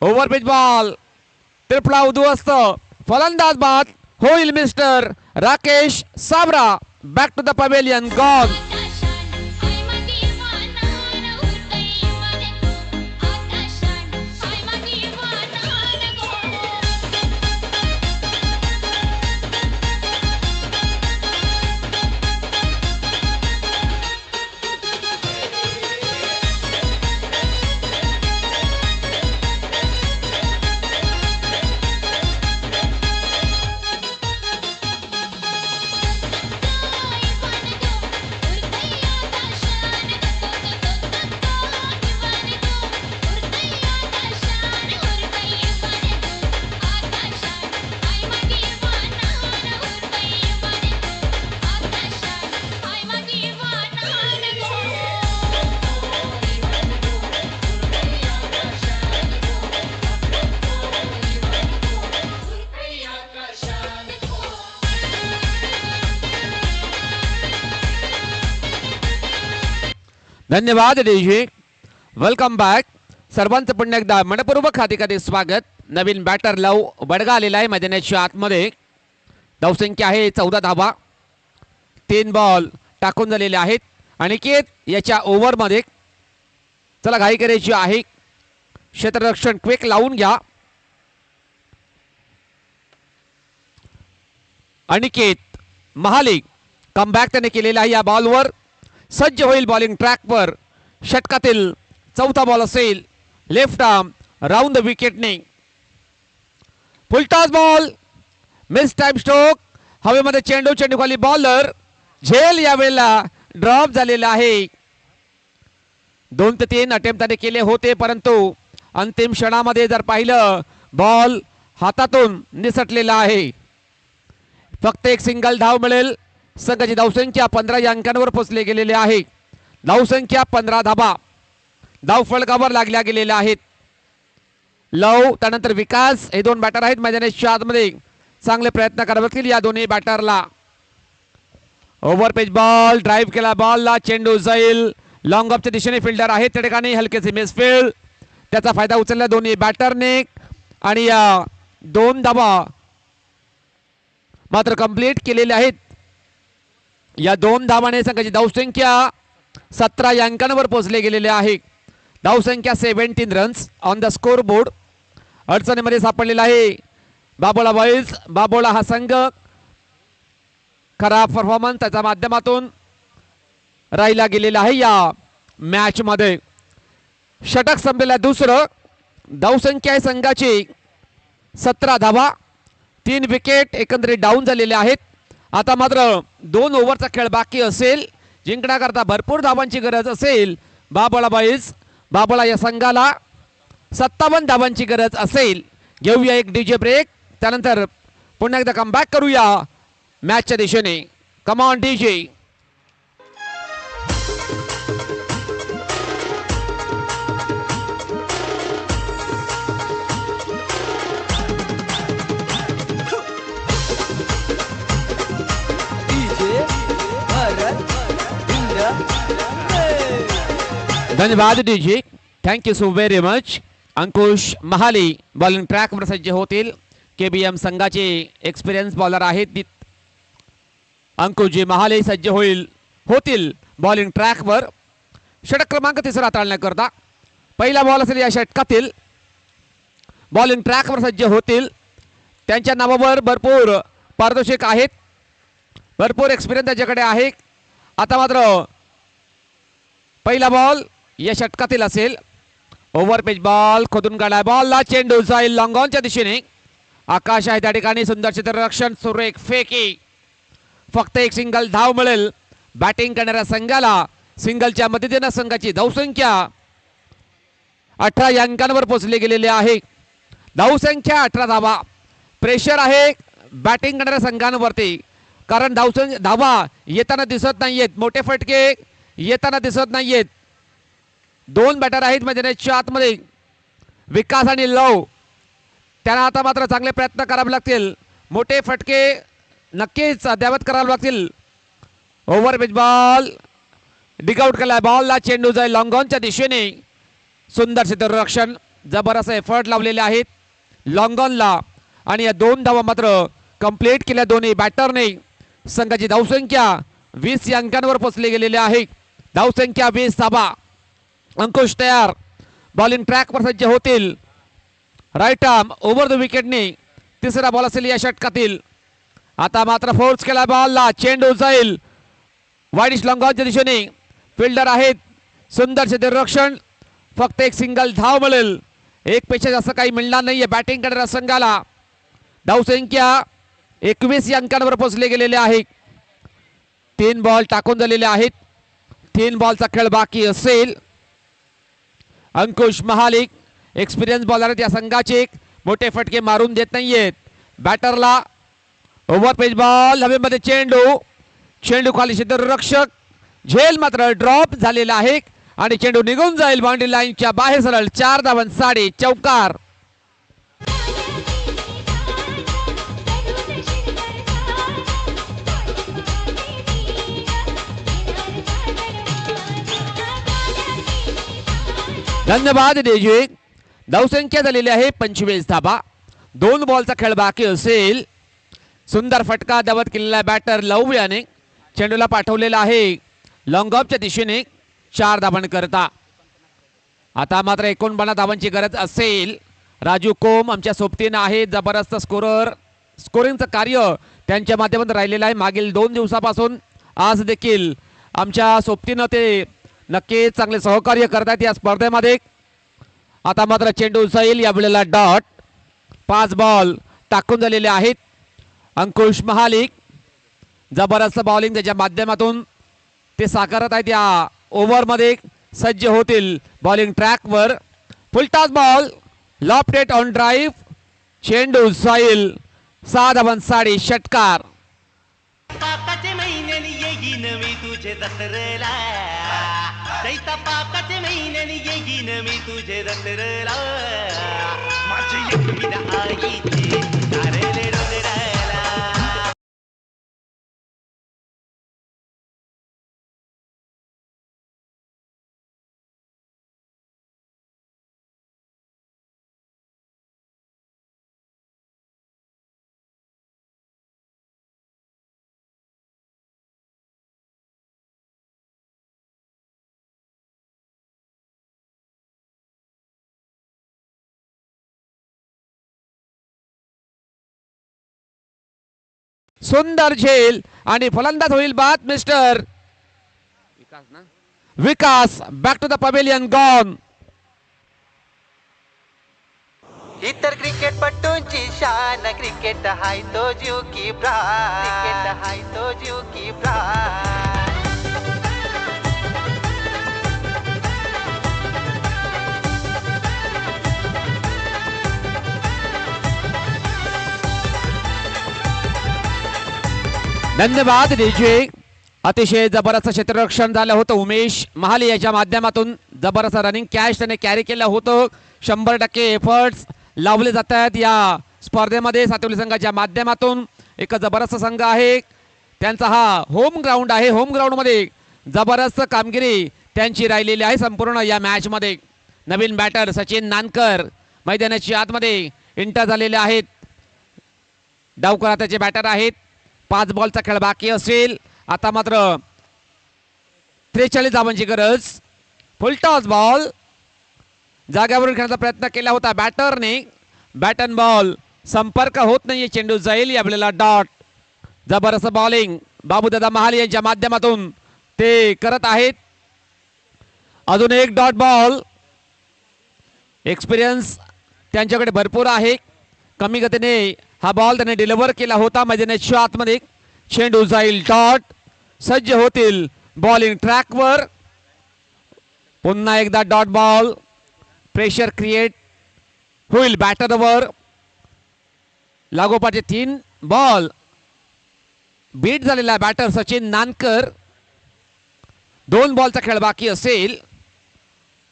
ओव्हर पिच बॉल ट्रिपला उद्ध्वस्त. फलंदाज बाद होईल mister Rakesh Sabra. Back to the pavilion. Gone. धन्यवाद डीजे. Welcome back. सर्वांचं पुन्हा एकदा मनपूर्वक हार्दिक स्वागत. नवीन बॅटर लव बडगा आलेला आहे मैदानाच्या आतमध्ये. धावसंख्या आहे 14 धावा. 3 बॉल टाकून झालेले आहेत. अनिकेत याच्या ओव्हरमध्ये चला घाई करायची आहे. क्षेत्ररक्षण क्विक लावून घ्या. अनिकेत महाले कमबॅक त्याने केलेला आहे. या बॉलवर सज्ज होईल बॉलिंग ट्रॅकवर. षटकातील चौथा बॉल असेल. लेफ्ट आर्म राऊंड द विकेटने. Full toss ball mistime stroke. हवेमध्ये चेंडू खाली बॉलर झेल यावेळेला ड्रॉप झालेला आहे. 2 ते 3 अटेम्प्ट त्याने केले होते परंतु अंतिम क्षणामध्ये जर पाहिलं बॉल हातातून निसटलेला आहे. फक्त एक सिंगल धाव मिळेल. संघाची धावसंख्या 15 या अंकांवर पोहोचले गेलेले आहे. धावसंख्या 15 धाबा. धाव फलकावर लागल्या गेलेल्या आहेत. लव त्यानंतर विकास हे 2 बॅटर आहेत मैदानाच्या आतमध्ये. चांगले प्रयत्न करावे लागतील या दोन्ही बॅटरला. ओव्हर पेज बॉल ड्राईव्ह केला बॉलला. चेंडू जाईल लॉंग ऑफच्या दिशेने. फिल्डर आहेत त्या ठिकाणी. हलकेचे मिसफील्ड. त्याचा फायदा उचलला दोन्ही बॅटरने आणि या 2 धावा मात्र कंप्लीट केलेले आहेत. या 2 धावाने संघाची धावसंख्या 17 या अंकांवर पोहोचले गेलेले आहे. धावसंख्या 17 runs on the score board. अडचणीमध्ये सापडलेला आहे बाबोळा बॉईज. बाबोळा हा संघ खराब परफॉर्मन्स त्याच्या माध्यमातून राहिला गेलेला आहे या मॅच मध्ये. षटक संपलेला दुसरं. धावसंख्या आहे संघाची 17 धावा. 3 विकेट एकंदरीत डाऊन झालेले आहेत. आता मात्र 2 ओव्हरचा खेळ बाकी असेल. जिंकण्याकरता भरपूर धावांची गरज असेल बाबोळा बॉईज. बाबोळा या संघाला 57 धावांची गरज असेल. घेऊया एक डीजे ब्रेक. त्यानंतर पुन्हा एकदा कमबॅक करूया मॅचच्या दिशेने. Come on DJ. धन्यवाद DJ. Thank you so very much. Ankush Mahale bowling ट्रॅकवर सज्ज होतील. केबीएम संघाचे एक्सपिरियन्स बॉलर आहेत. अंकुशजी महाले सज्ज होतील बॉलिंग ट्रॅकवर. षटक क्रमांक 3 टाळण्याकरता पहिला बॉल असेल या षटकातील. बॉलिंग ट्रॅकवर सज्ज होतील. त्यांच्या नावावर भरपूर पारितोषिक आहेत. भरपूर एक्सपिरियन्स त्याच्याकडे आहे. आता मात्र पहिला बॉल या षटकातील असेल. ओव्हर पेज बॉल खोदून काढला बॉलला. चेंडू जाईल लॉंग ऑनच्या दिशेने. आकाश आहे त्या ठिकाणी. सुंदर क्षेत्ररक्षण. सुरेख फेकी. फक्त एक सिंगल धाव मिळेल बॅटिंग करणाऱ्या संघाला. सिंगलच्या मदतीनं संघाची धावसंख्या 18 या अंकांवर पोहोचले गेलेले आहे. धावसंख्या 18 धावा. प्रेशर आहे बॅटिंग करणाऱ्या संघांवरती कारण धावा येताना दिसत नाहीयेत. मोठे फटके येताना दिसत नाहीयेत. 2 बॅटर आहेत मैदानाच्या आतमध्ये विकास आणि लव. त्यांना आता मात्र चांगले प्रयत्न करावे लागतील. मोठे फटके नक्कीच अद्यावत करावे लागतील. ओव्हर पिच बॉल डिगआउट केला बॉलला. चेंडू जाईल लॉंग ऑनच्या दिशेने. सुंदर क्षेत्ररक्षण. जबरदस्त एफर्ट लावलेले आहेत लॉंग ऑनला आणि या 2 धावा मात्र कंप्लीट केल्या दोन्ही बॅटरने. संघाची धावसंख्या 20 या अंकांवर पोहोचले गेलेले आहे. धावसंख्या 20 धावा. अंकुश तयार. बॉलिंग ट्रॅकवर सज्ज होतील. राईट आर्म ओव्हर द विकेटने. 3रा बॉल असेल या षटकातील. आता मात्र फोर्स केला बॉलला. चेंडू जाईल वाईडिश लॉंग ऑनच्या दिशेने. फिल्डर आहेत. सुंदर क्षेत्ररक्षण. फक्त एक सिंगल धाव मिळेल. एक पेक्षा जास्त काही मिळणार नाहीये बॅटिंग करणाऱ्या संघाला. धावसंख्या 21 या अंकांवर पोहोचले गेलेले आहे. 3 बॉल टाकून झालेले आहेत. 3 बॉलचा खेळ बाकी असेल. अंकुश महालिक एक्सपिरियन्स बॉलर आहेत या संघाचे. मोठे फटके मारून देत नाहीयेत बॅटरला. ओव्हर पेज बॉल हवेमध्ये. चेंडू खाली क्षेत्ररक्षक. झेल मात्र ड्रॉप झालेला आहे आणि चेंडू निघून जाईल बाउंड्री लाईनच्या बाहेर सरळ. 4 धावांसाठी चौकार. धन्यवाद डीजे. धावसंख्या झालेली आहे 25 धाबा. 2 बॉलचा खेळ बाकी असेल. सुंदर फटका धावत केलेला बॅटर लवयाने चेंडूला पाठवलेला आहे लॉंग ऑफच्या दिशेने 4 धावांकरता. आता मात्र 49 धावांची गरज असेल. राजू कोम आमच्या सोबतीनं आहे. जबरदस्त स्कोरिंगचं कार्य त्यांच्या माध्यमातून राहिलेलं आहे मागील 2 दिवसापासून. आज देखील आमच्या सोबतीनं ते नक्कीच चांगले सहकार्य करतात या स्पर्धेमध्ये. आता मात्र चेंडू जाईल या वेळेला डॉट. 5 बॉल टाकून झालेले आहेत. अंकुश महालिक जबरदस्त बॉलिंग त्याच्या माध्यमातून ते साकारत आहेत या ओव्हरमध्ये. सज्ज होतील बॉलिंग ट्रॅकवर. Full toss ball lofted on drive. चेंडू जाईल 6 धावांसाठी षटकार. पाकाचे महिन्यानी येईन मी तुझे दसऱ्याला. दैता पाकाचे महिन्यानी येईन मी तुझे दसऱ्याला. माझी एकविरा आईचे तारेले डोंगराला. सुंदर झेल आणि फलंदाज होईल बाद mister Vikas. Back to the pavilion gone. इतर क्रिकेटपटूंची शान. क्रिकेट हाय तो जीव की प्राण. क्रिकेट हाय तो जीव की प्राण. धन्यवाद डीजे. अतिशय जबरदस्त क्षेत्ररक्षण झालं होतं उमेश महाले याच्या माध्यमातून. जबरदस्त रनिंग कॅच त्याने कॅरी केलं होतं. 100% एफर्ट्स लावले जात आहेत या स्पर्धेमध्ये सातवली संघाच्या माध्यमातून. एक जबरदस्त संघ आहे. त्यांचा हा होम ग्राउंड आहे. होम ग्राउंडमध्ये जबरदस्त कामगिरी त्यांची राहिलेली आहे संपूर्ण या मॅचमध्ये. नवीन बॅटर सचिन नानकर मैदानाच्या आतमध्ये एंटर झालेले आहेत. डावकराचे बॅटर आहेत. 5 बॉलचा खेळ बाकी असेल. आता मात्र 43 धावांची गरज. फुलटॉस बॉल जाग्यावरून खेळण्याचा प्रयत्न केला होता बॅटरने. बॅट अँड बॉल संपर्क होत नाहीये. चेंडू जाईल या वेळेला डॉट. जबरदस्त बॉलिंग बाबूदादा महाले यांच्या माध्यमातून ते करत आहेत. अजून एक डॉट बॉल. एक्सपिरियन्स त्यांच्याकडे भरपूर आहे. कमी गतीने हा बॉल त्याने डिलिव्हर केला होता मैदानाच्या आतमध्ये. चेंडू जाईल डॉट. सज्ज होतील बॉलिंग ट्रॅकवर. पुन्हा एकदा डॉट बॉल. प्रेशर क्रिएट होईल बॅटरवर. लागोपाठचे 3 बॉल बीट झालेला बॅटर सचिन नानकर. 2 बॉलचा खेळ बाकी असेल.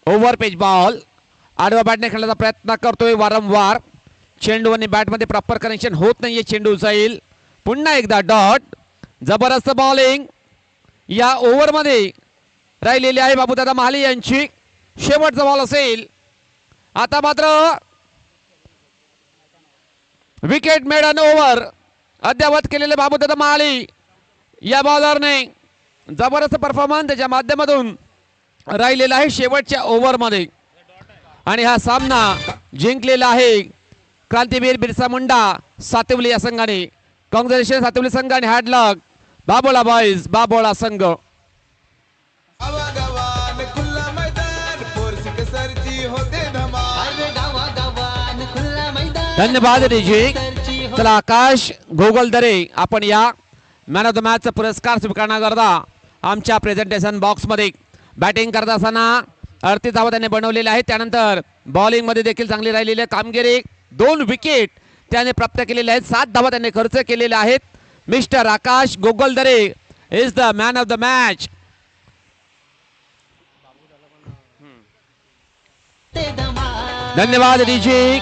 Over page ball. आडवा बॅटने खेळण्याचा प्रयत्न करतोय वारंवार. चेंडू आणि बॅटमध्ये प्रॉपर कनेक्शन होत नाहीये. चेंडू जाईल. पुन्हा एकदा डॉट. जबरदस्त बॉलिंग या ओव्हरमध्ये राहिलेली आहे बाबूदादा महाले यांची. शेवटचा बॉल असेल. आता मात्र विकेट मेडन ओव्हर अद्यावत केलेले बाबूदादा महाले या बॉलरने. जबरदस्त परफॉर्मन्स त्याच्या माध्यमातून राहिलेला आहे शेवटच्या ओव्हरमध्ये. आणि हा सामना जिंकलेला आहे क्रांतीवीर बिरसा मुंडा सातिवली या संघाने. काँग्रेस सातिवली संघ आणि हॅडलॉक बाबोळा बॉईज बाबोळा संघ. आवागवान खुल्ला मैदान फोर्स कसरची होते धमाल. धन्यवाद डीजे. चला आकाश गोगलदरे आपण या मॅन ऑफ द मॅचचा पुरस्कार स्वीकारण्याकरता आमच्या प्रेझेंटेशन बॉक्समध्ये. बॅटिंग करत असताना 38 धावा त्याने बनवलेल्या आहेत. त्यानंतर बॉलिंगमध्ये देखील चांगली राहिलेली कामगिरी. 2 विकेट त्याने प्राप्त केलेले आहेत. 7 धावा त्याने खर्च केलेल्या आहेत. Mister Akash Gogaldare is the man of the match. धन्यवाद डीजे.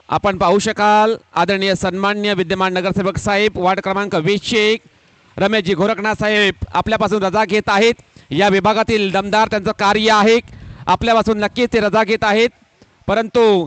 आपण पाहू शकाल आदरणीय सन्माननीय विद्यमान नगरसेवक साहेब वार्ड क्रमांक 20 रमेशजी गोरखनाथ साहेब आपल्यापासून रजा घेत आहेत. या विभागातील दमदार त्यांचं कार्य आहे आपल्यापासून नक्कीच ते रजा घेत आहेत, परंतु